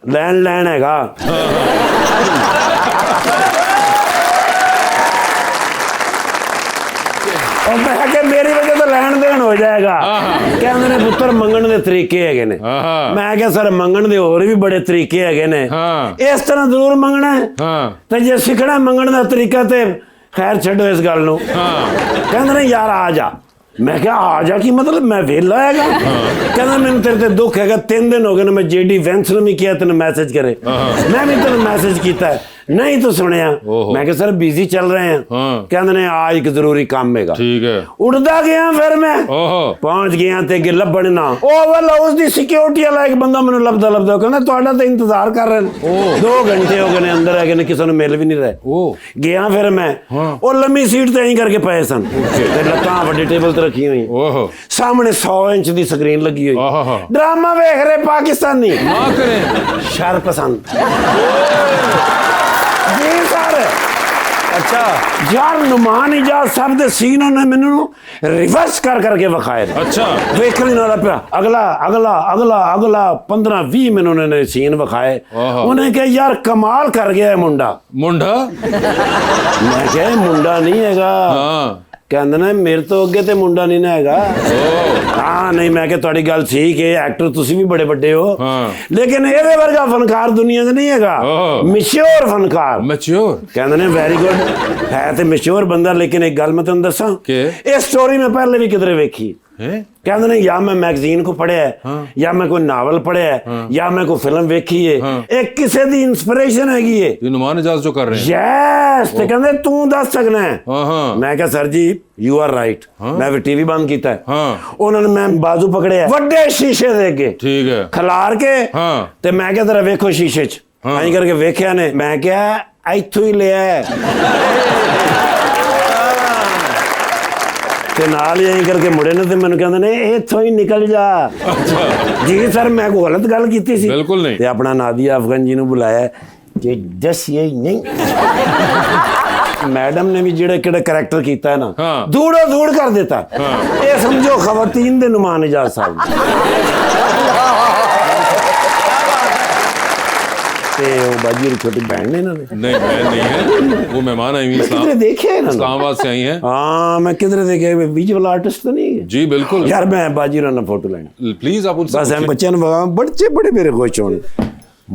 लैंड हैगा। और मैं क्या मेरी वजह तो लैन देन हो जाएगा। कहंदे ने पुत्र मंगण दे तरीके हैगे ने। मैं क्या सर मंगण दे होर भी बड़े तरीके हैगे ने, इस तरह जरूर मंगना है ते जे सिखना मंगण दा तरीका ते खैर छड्डो इस गल नू। कहंदे ने यार आ जा। मैं क्या आ जा की मतलब मैं वेला हैगा। कहंदा मैनूं तेरे ते दुख हैगा, 3 दिन हो गए ने मैं JD वैंस नूं भी किया तेन मैसेज करे, मैं भी तेन मैसेज किया है, नहीं तो सुनिया। मैं क्या सर बिजी चल रहे हैं। कहंदे ने आज एक जरूरी काम हैगा। ठीक है। उड़दा गया फिर मैं पहुंच गया ते अगे लभण ना ओवल हाउस दी सिक्योरिटी वाला एक बंदा मैनूं लभदा कहंदा तुहाडा ते इंतजार कर रहे हैं, 2 घंटे हो गए ने अंदर है ने, किसी नूं मिल भी नहीं रहे। गया फिर मैं ओ लंबी सीट ते ऐं करके पए सन ते लत्तां वड्डे टेबल ते रखी हुई, सामने 100 इंच दी स्क्रीन लगी हुई। ड्रामा वेख रहे पाकिस्तानी, ना करें शर पसंद। जी सर। अच्छा यार नुमान इजाज साहब दे सीन उन्होंने मैनू रिवर्स कर करके विखाए। अच्छा वेख नहीं ना पिया, अगला अगला अगला अगला 15-20 मिनट उन्होंने सीन विखाए। उन्हें कहा यार कमाल कर गया है मुंडा। मैं क्या मुंडा नहीं हैगा। कहंदे ने मेरे तो अगे ते मुंडा नहीं ना हैगा। हाँ नहीं मैं क्या तुहाडी गल ठीक है, एक्टर तुसी भी बड़े बड़े हो, लेकिन इहदे वर्गा फनकार दुनिया च नहीं हैगा। मैच्योर फनकार। मैच्योर कहंदे ने वेरी गुड है ते मैच्योर बंदा, लेकिन एक गल मैं तुहानू दसां, इस स्टोरी मैं पहले भी किधरे वेखी। कहंदे ने या मैं मैगजीन को पढ़िया है, या मैं कोई नावल पढ़िया है, या मैं कोई फिल्म वेखी है, एक किसी दी इंस्पिरेशन हैगी है। ये नुमान इजाज जो कर रहे हैं। यस ते कहंदे तू दस सकना है। मैं कहा सर जी यू आर राइट। मैं भी टीवी बंद कीता है। उन्होंने मैं बाजू पकड़े वड्डे शीशे दे अगे, ठीक है, खलार के ते मैं क्या तेरा वेखो शीशे च ऐं करके वेख्या ने। मैं क्या इत्थों ही लिया ते नाल ही ऐं करके मुड़े ने ते मैनूं कहंदे ने इत्थों ही निकल जा। अच्छा जी सर मैं कोई गलत गल कीती सी? बिल्कुल नहीं। ते अपना नादिया अफगन जी नूं बुलाया कि दसिए नहीं। मैडम ने भी जेड़ा केड़ा करैक्टर कीता है ना, धूड़ो धूड़ कर देता। ये समझो खवातीन दे नुमान इजाज साहब ते वो बाजी की छोटी बहन ने ना। नहीं बहन नहीं है, वो मेहमान आई हुई इस्लाम देखे है ना, इस्लामाबाद से आई हैं। हाँ मैं किधर देखे, बीच वाला आर्टिस्ट तो नहीं है? जी बिल्कुल। यार मैं बाजी ना फोटो लेनी प्लीज आप उनसे। बस बच्चे बच्चे बड़े मेरे खुश होने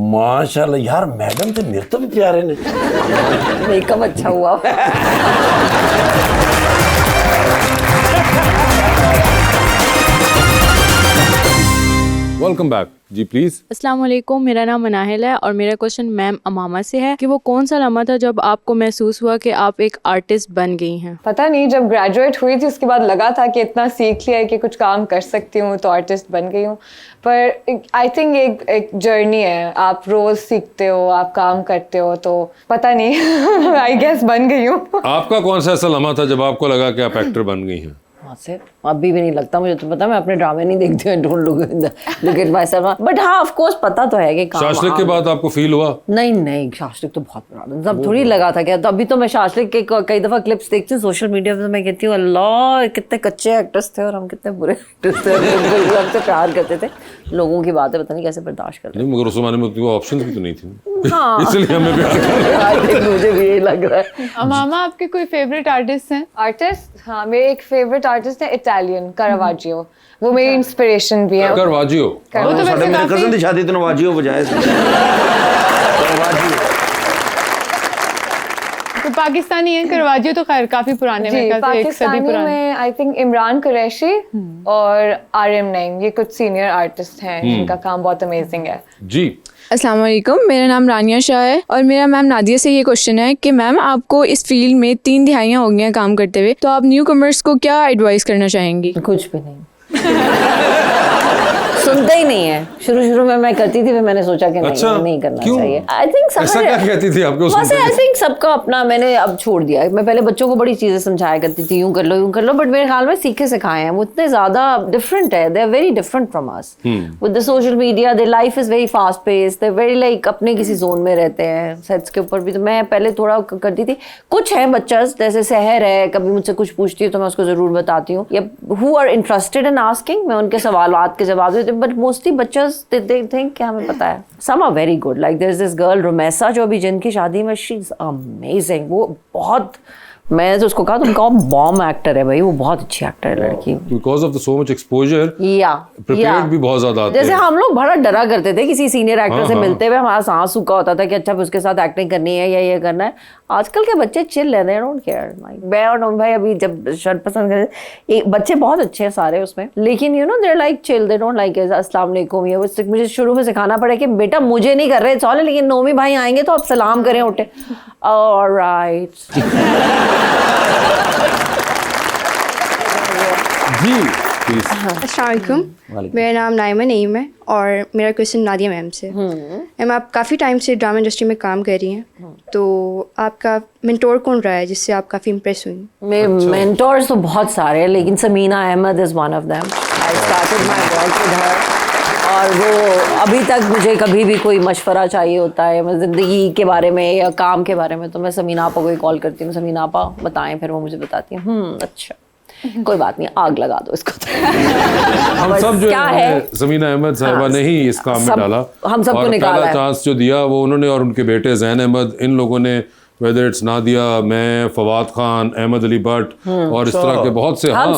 माशाल्लाह। यार मैडम तो मेरे तो भी प्यारे ने, मेकअप अच्छा हुआ। वेलकम बैक जी प्लीज। अस्सलाम वालेकुम, मेरा नाम मनाहिल है और मेरा क्वेश्चन मैम अमामा से है कि वो कौन सा लम्हा था जब आपको महसूस हुआ कि आप एक आर्टिस्ट बन गई हैं? पता नहीं, जब ग्रेजुएट हुई थी उसके बाद लगा था कि इतना सीख लिया है कि कुछ काम कर सकती हूँ तो आर्टिस्ट बन गई हूँ। पर आई थिंक एक जर्नी है, आप रोज सीखते हो, आप काम करते हो, तो पता नहीं आई गेस बन गई हूँ। आपका कौन सा ऐसा लम्हा था जब आपको लगा कि आप एक्टर बन गई हैं? कहाँ से? अभी भी नहीं लगता मुझे, तो पता मैं अपने ड्रामे नहीं देखती हूँ, don't look at my self, but हाँ ऑफ कोर्स पता तो है कि काम शाशलिक के बाद आपको फील हुआ? नहीं शाशलिक तो बहुत पुराना, तब थोड़ी लगा था क्या, तो अभी तो मैं शाशलिक के कई दफा क्लिप्स देखती हूँ सोशल मीडिया पे, तो मैं कहती हूँ अल्लाह कितने कच्चे एक्टर्स थे और हम कितने बुरे एक्टर्स थे, हमसे प्यार करते थे, लोगों की बातें पता नहीं कैसे बर्दाश्त करते। नहीं, मगर उस जमाने में तो ऑप्शंस भी तो नहीं थी। हाँ। इसलिए हमें प्यार करना। मुझे भी यही लग रहा है। मामा आपके कोई फेवरेट आर्टिस्ट हैं? आर्टिस्ट, हाँ मेरे एक फेवरेट आर्टिस्ट है इटालियन, कारावाजियो, वो मेरी इंस्पिरेशन भी है। करवाजियो, वो तो वैसे मेरे कजन काफी की शादी तो नवाजियो बजाए तो पाकिस्तानी है, करवाजियो तो खैर काफी पुराने में, जी, एक सदी पाकिस्तानी पुराने। में आई थिंक इमरान कुरैशी और RM नईम, ये कुछ सीनियर आर्टिस्ट हैं जिनका काम बहुत अमेजिंग है। जी अस्सलाम वालेकुम, मेरा नाम रानिया शाह है और मेरा मैम नादिया से ये क्वेश्चन है कि मैम आपको इस फील्ड में 3 दिहाइयाँ हो गई हैं काम करते हुए, तो आप न्यू कमर्स को क्या एडवाइस करना चाहेंगी? कुछ भी नहीं सुनते ही नहीं है। शुरू में मैं करती थी, फिर मैंने सोचा कि अच्छा, नहीं करना क्यों? चाहिए। आई थिंक ऐसा क्या कहती थी आपको सुनते आई थिंक सबका अपना, मैंने अब छोड़ दिया है। मैं पहले बच्चों को बड़ी चीजें समझाया करती थी, यूं कर लो, बट मेरे ख्याल में सीखे सिखाए हैं वो इतने ज्यादा डिफरेंट है, they are very different from us with the social media, their life is very fast paced, they very like अपने किसी जोन में रहते हैं। सेट्स के ऊपर भी तो मैं पहले थोड़ा करती थी। कुछ है बच्चा जैसे सहर है, कभी मुझसे कुछ पूछती है तो मैं उसको जरूर बताती हूँ, या who are interested in asking, मैं उनके सवालात के जवाब देती हूँ, बट मोस्टली बच्चा they think क्या हमें पता है। Some are very good, like there's this girl Rumaisa जो अभी जिनकी शादी में, she's amazing, वो बहुत, मैं तो उसको कहा तुम कहो बॉम्ब एक्टर है भाई, वो बहुत अच्छी एक्टर है लड़की। Because of the so much exposure prepared भी बहुत ज्यादा आते जैसे हैं। हम लोग बड़ा डरा करते थे किसी सीनियर एक्टर से मिलते हुए, हमारा सांस सूखा होता था कि अच्छा उसके साथ एक्टिंग करनी है या ये करना है। आजकल के बच्चे चिल रहते हैं, डोंट केयर। मैं और नोम भाई अभी जब शर्ट पसंद करते, बच्चे बहुत अच्छे हैं सारे उसमें, लेकिन you know they are like chill, they don't like अस्सलाम वालेकुम, ये मुझे शुरू में सिखाना पड़ा कि बेटा मुझे नहीं कर रहे चले, लेकिन नोमी भाई आएंगे तो आप सलाम करें उठे। ऑलराइट जी प्लीज। अस्सलाम वालेकुम, मेरा नाम नाइमा नईम है और मेरा क्वेश्चन नादिया मैम से। मैम आप काफ़ी टाइम से ड्रामा इंडस्ट्री में काम कर रही हैं, तो आपका मेंटोर कौन रहा है जिससे आप काफ़ी इम्प्रेस हुई? मेरे मेंटोर्स तो बहुत सारे हैं, लेकिन Sameena Ahmed is one of them. I started my work with her, और वो अभी तक मुझे कभी भी कोई मशवरा चाहिए होता है मैं ज़िंदगी के बारे में या काम के बारे में, तो मैं समीना आपा को ही कॉल करती हूँ, समीना आपा बताएं, फिर वो मुझे बताती हैं अच्छा कोई बात नहीं, आग लगा दो इसको। हम सब जो है ज़मीना अहमद साहिबा ने ही इस काम में डाला, हम सबको निकाला पहला चांस जो दिया वो उन्होंने, और उनके बेटे ज़ैन अहमद, इन लोगों ने, वेदर इट्स नादिया, मैं, फवाद खान, अहमद अली भट्ट और इस तरह के बहुत से, हम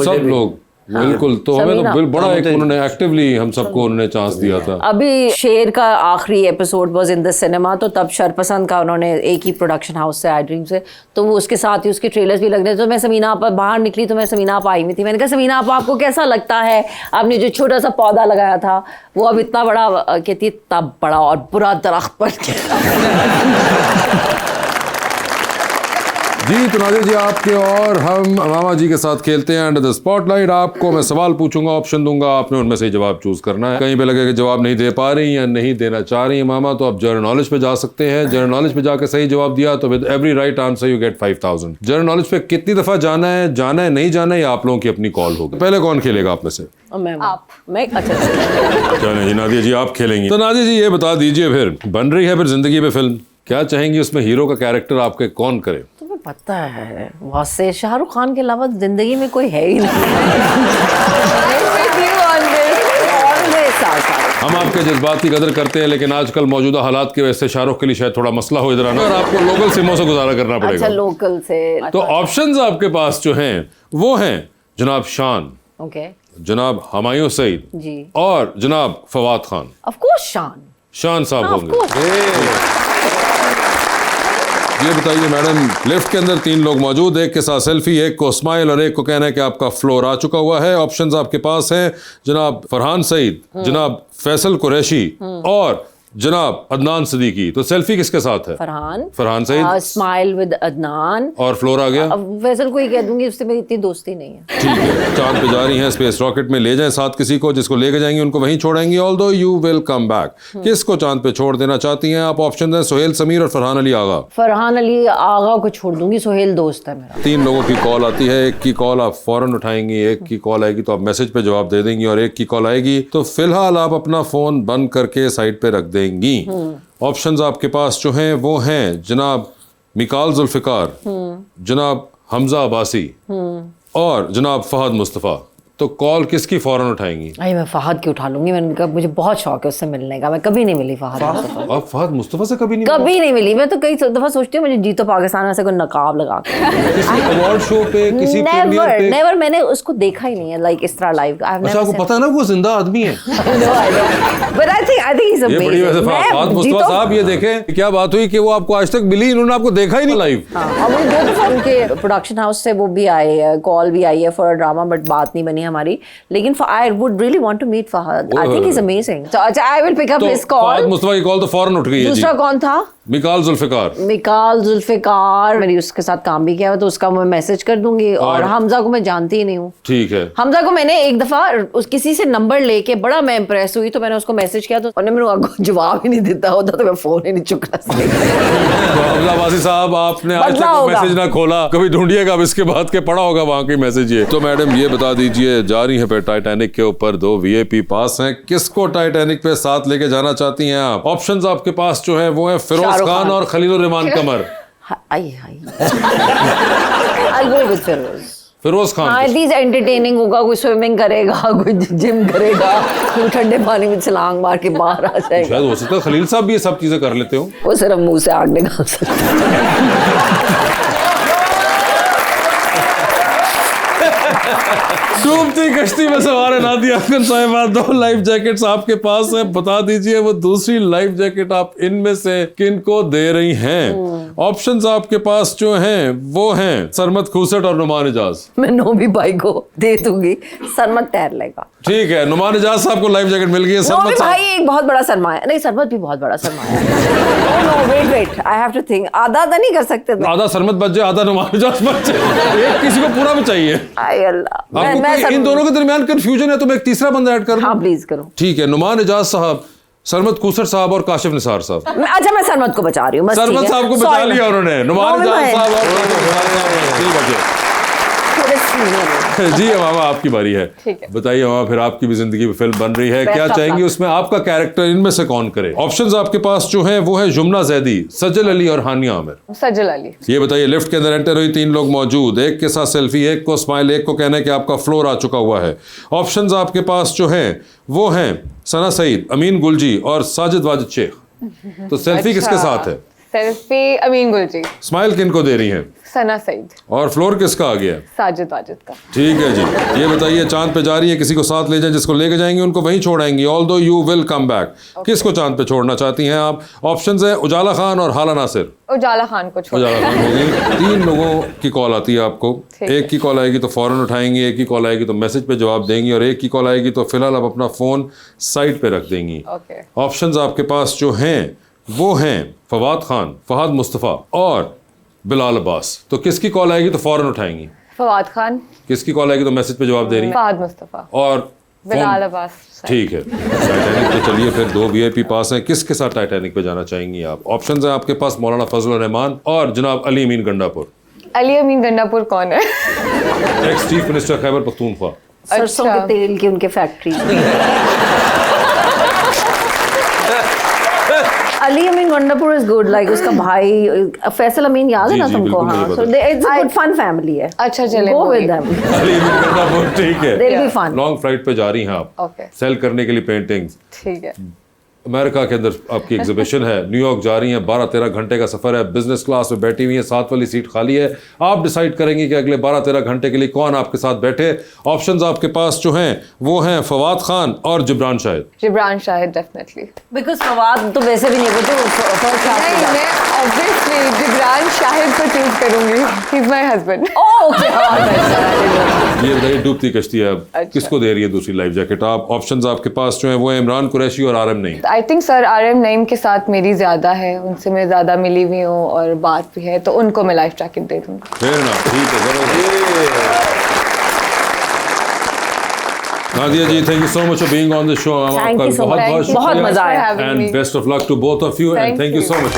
सब लोग बिल्कुल। तो हमें तो बड़ा एक उन्होंने एक्टिवली हम सबको उन्होंने चांस दिया था। अभी शेर का आखिरी episode was in the cinema, तो तब शरपसंद का उन्होंने एक ही प्रोडक्शन हाउस से, आई ड्रीम से, तो वो उसके साथ ही उसके ट्रेलर्स भी लगने, तो मैं समीना आप बाहर निकली तो मैं समीना आप आई हुई थी। मैंने कहा समीना आप आपको कैसा लगता है, आपने जो छोटा सा पौधा लगाया था वो अब इतना बड़ा, कहती इतना बड़ा और बुरा दरख्त बन गया। जी तो नादिया जी आपके और हम मामा जी के साथ खेलते हैं अंडर द स्पॉटलाइट। आपको मैं सवाल पूछूंगा, ऑप्शन दूंगा, आपने उनमें से जवाब चूज करना है। कहीं पे लगे कि जवाब नहीं दे पा रही या नहीं देना चाह रही है मामा, तो आप जनरल नॉलेज पे जा सकते हैं। जनरल नॉलेज पे जाकर सही जवाब दिया तो with every right answer you get 5000। General knowledge पे कितनी दफा जाना है नहीं जाना है, ये आप लोगों की अपनी कॉल होगी। पहले कौन खेलेगा आप में से? मैं अच्छा चलो जी नादिया जी आप खेलेंगी। तो नादिया जी ये बता दीजिए, फिर बन रही है फिर जिंदगी पे फिल्म, क्या चाहेंगी उसमें हीरो का कैरेक्टर आपके कौन करे? तुम्हें पता है वैसे शाहरुख खान के अलावा जिंदगी में कोई है ही नहीं। हम आपके जज्बात की कदर करते हैं, लेकिन आजकल मौजूदा हालात की वजह से शाहरुख के लिए शायद थोड़ा मसला हो इधर आना, और आपको लोकल सिमों से गुजारा करना पड़ेगा। अच्छा लोकल से। तो ऑप्शंस आपके पास जो हैं वो हैं जनाब शान, ओके, जनाब हुमायूं सईद जी, और जनाब फवाद खान। ऑफ कोर्स शान साहब होंगे। ये बताइए मैडम, लिफ्ट के अंदर 3 लोग मौजूद, एक के साथ सेल्फी, एक को स्माइल और एक को कहना है कि आपका फ्लोर आ चुका हुआ है। ऑप्शंस आपके पास हैं जनाब फरहान सईद, जनाब फैसल कुरैशी और जनाब अदनान सिद्दीकी, तो सेल्फी किसके साथ है? फरहान सईद, स्माइल विद अदनान, और फ्लोर आ गया। अब फैसल को ही कह दूंगी, उससे मेरी इतनी दोस्ती नहीं है। ठीक है, चांद पे जा रही हैं, स्पेस रॉकेट में ले जाएं साथ किसी को, जिसको लेके जाएंगी उनको वहीं छोड़ेंगी, although you will come back. किसको चांद पे छोड़ देना चाहती हैं आप? ऑप्शन हैं सुहेल समीर और फरहान अली आगा। फरहान अली आगा को छोड़ दूंगी, सुहेल दोस्त है मेरा। 3 लोगों की कॉल आती है, एक की कॉल आप फौरन उठाएंगी, एक की कॉल आएगी तो आप मैसेज पे जवाब दे देंगी, और एक की कॉल आएगी तो फिलहाल आप अपना फोन बंद करके साइड पे रख देंगी। ऑप्शंस आपके पास जो हैं वो हैं जनाब मिकाल जुल्फिकार, जनाब हमजा अब्बासी और जनाब फहद मुस्तफ़ा। तो कॉल किसकी फौरन उठाएंगी? अरे मैं फहद की उठा लूंगी, मैंने कहा मुझे बहुत शौक है उससे मिलने का, मैं कभी नहीं मिली फहद मुस्तफ़ा। आप फहद मुस्तफ़ा से कभी नहीं मिली। मैं तो कई दफा सोचती हूँ मुझे जीतो पाकिस्तान में से कोई नकाब लगा के किसी अवार्ड शो पे, किसी प्रीमियर पे? नेवर, मैंने उसको देखा ही नहीं है लाइक इस तरह लाइव। अच्छा, आपको पता है ना वो जिंदा आदमी है? But I think he is ये बड़ी वैसे फहद मुस्तफ़ा साहब, ये देखें क्या बात हुई कि वो आपको आज तक मिली, इन्होंने आपको देखा ही नहीं लाइव। अब मुझे 2 दफा उनके प्रोडक्शन हाउस से वो भी आए है, कॉल भी आई है फॉर अ ड्रामा, बट बात नहीं बनी हमारी। लेकिन I would really want to meet Fahad. I think he's amazing. So I will pick up his call. Fahad Mustafa की कॉल तो फौरन उठ गई है। दूसरा कौन था? मिकाल जुल्फिकार। मैंने उसके साथ काम भी किया हुआ, तो उसका मैं मैसेज कर दूंगी। और हमजा को मैं जानती ही नहीं हूँ। ठीक है। हमजा को मैंने एक दफा किसी से नंबर लेके बड़ा मैं इम्प्रेस हुई, तो मैंने उसको मैसेज किया, तो उन्होंने मेरे जवाब ही नहीं देता होता, तो मैं फोन ही नहीं चुका। हमजा अब्बासी साहब, आपने आज तक मैसेज ना खोला, कभी ढूंढिएगा, अब इसके बाद के पढ़ा होगा वहाँ की मैसेज। ये तो मैडम ये बता दीजिए, जा रही है पे टाइटैनिक के ऊपर, 2 VIP पास हैं, किसको टाइटैनिक पे साथ लेके जाना चाहती हैं आप? ऑप्शंस आपके पास जो है वो है फिरोज खान और खलीलुर रहमान कमर। फिरोज खान। हाँ, एटलीस्ट एंटरटेनिंग होगा, कोई स्विमिंग करेगा, कोई जिम करेगा, कोई ठंडे पानी में छलांग मार के बाहर आ जाएगा। शायद हो सकता है खलील साहब भी ये सब चीजें कर लेते हो। वो सिर्फ मुंह से आग निकाल सकते हैं। डूबती कश्ती में सवार है नादिया अख्तर साहिबा, 2 लाइफ जैकेट्स आपके पास है, बता दीजिए वो दूसरी लाइफ जैकेट आप इनमें से किनको दे रही हैं? ऑप्शंस आपके पास जो हैं वो हैं सरमद खूसट और नुमान इजाज। मैं नोबी भाई को दे दूंगी, सरमद तैर लेगा। ठीक है, नुमान इजाज साहब को लाइफ जैकेट मिल गई है। नोबी भाई एक बहुत बड़ा सरमाया, नहीं सरमद भी बहुत बड़ा सरमाया है। No wait I have to think, आधा नहीं कर सकते, आधा सरमद बच जाए, आधा नुमान इजाज बच जाए, एक किसी को पूरा भी चाहिए। आई अल्लाह, आपको इन दोनों के दरमियान कंफ्यूजन है तो मैं एक तीसरा बंदा ऐड करूं? हाँ प्लीज करो। ठीक है, नुमान इजाज साहब, सरमद खूसट साहब और काशिफ निसार साहब। अच्छा, मैं सरमद को बचा रही हूँ। सरमद साहब को बचा लिया उन्होंने, नुमान इजाज साहब और काशिफ निसार साहब। जी अमामा, आपकी बारी है। बताइए अमामा, फिर आपकी भी जिंदगी में फिल्म बन रही है, क्या चाहेंगी उसमें? आपका कैरेक्टर इनमें से कौन करे? ऑप्शंस आपके पास जो हैं वो है जुमना जैदी, सजल अली और हानिया आमिर। सजल अली। ये बताइए, लिफ्ट के अंदर एंटर हुई, 3 लोग मौजूद, एक के साथ सेल्फी, एक को स्माइल, एक को कहना है कि आपका फ्लोर आ चुका हुआ है। ऑप्शंस आपके पास जो हैं वो हैं सना सईद, अमीन गुलजी और साजिद वाजिद शेख। तो सेल्फी किसके साथ है? सेल्फी अमीन गुलजी। स्माइल किन को दे रही हैं? सना सईद। और फ्लोर किसका आ गया? साजिद वाजिद का। ठीक है जी, ये बताइए, चांद पे जा रही है, किसी को साथ ले जाए, जिसको लेके जाएंगे उनको वहीं छोड़ाएंगी, although you will come back. किसको चांद पे छोड़ना चाहती हैं आप? ऑप्शंस है उजाला खान और हाला नासिर। उजाला खान को छोड़। उजाला खान होगी। 3 लोगों की कॉल आती है आपको, एक की कॉल आएगी तो फौरन उठाएंगी, एक की कॉल आएगी तो मैसेज पे जवाब देंगी, और एक की कॉल आएगी तो फिलहाल आप अपना फोन साइड पे रख देंगी। ऑप्शंस आपके पास जो हैं वो हैं फवाद खान, फहद मुस्तफ़ा और बिलाल अब्बास। तो किसकी कॉल आएगी तो फौरन उठाएंगी? फवाद खान। किसकी कॉल आएगी तो मैसेज पे जवाब दे रही? फहद मुस्तफ़ा और बिलाल अब्बास। ठीक है, टाइटैनिक पे चलिए, फिर 2 VIP पास हैं, किसके साथ टाइटैनिक पे जाना चाहेंगी आप? ऑप्शंस हैं आपके पास मौलाना फजलुर रहमान और जनाब अली अमीन गंडापुर। अली अमीन गंडापुर कौन है? Ex chief minister Khyber Pakhtunkhwa. सरसों के तेल की उनके factory. Ali Amin Gandapur is good, like उसका भाई फैसल अमीन याद है ना तुमको? हाँ, so it's a good fun family है। अच्छा चले, go with them. Ali Amin Gandapur, ठीक है। They'll be fun. Long flight पे जा रही हैं आप, ओके, सेल करने के लिए पेंटिंग्स। ठीक है। अमेरिका के अंदर आपकी एग्जीबिशन है, न्यूयॉर्क जा रही हैं, 12-13 घंटे का सफर है, बिजनेस क्लास में बैठी हुई है, 7 वाली सीट खाली है। आप डिसाइड करेंगे कि अगले 12-13 घंटे के लिए कौन आपके साथ बैठे। ऑप्शंस आपके पास जो हैं वो हैं फवाद खान और जिब्रान शाहिद। जिब्रान शाहिद डेफिनेटली, बिकॉज फवाद तो वैसे भी नहीं, ऑब्वियसली जिब्रान शाहिद को चूज करूंगी, he is my husband. Okay ये बताइए, डूबती कश्ती है, अब किसको दे रही है दूसरी लाइफ जैकेट? आप ऑप्शंस आपके पास जो है वो है इमरान कुरैशी और RM Naeem. I think sir RM Naeem के साथ मेरी ज्यादा है, उनसे मैं ज्यादा मिली हुई हूँ और बात भी है, तो उनको मैं लाइफ जैकेट दे दूंगी। फेयर ना, ठीक है, जबरदस्त। Nadia ji, thank you so much for being on the show. Thank you so much. बहुत बहुत मजा आया। And best of luck to both of you and thank you so much.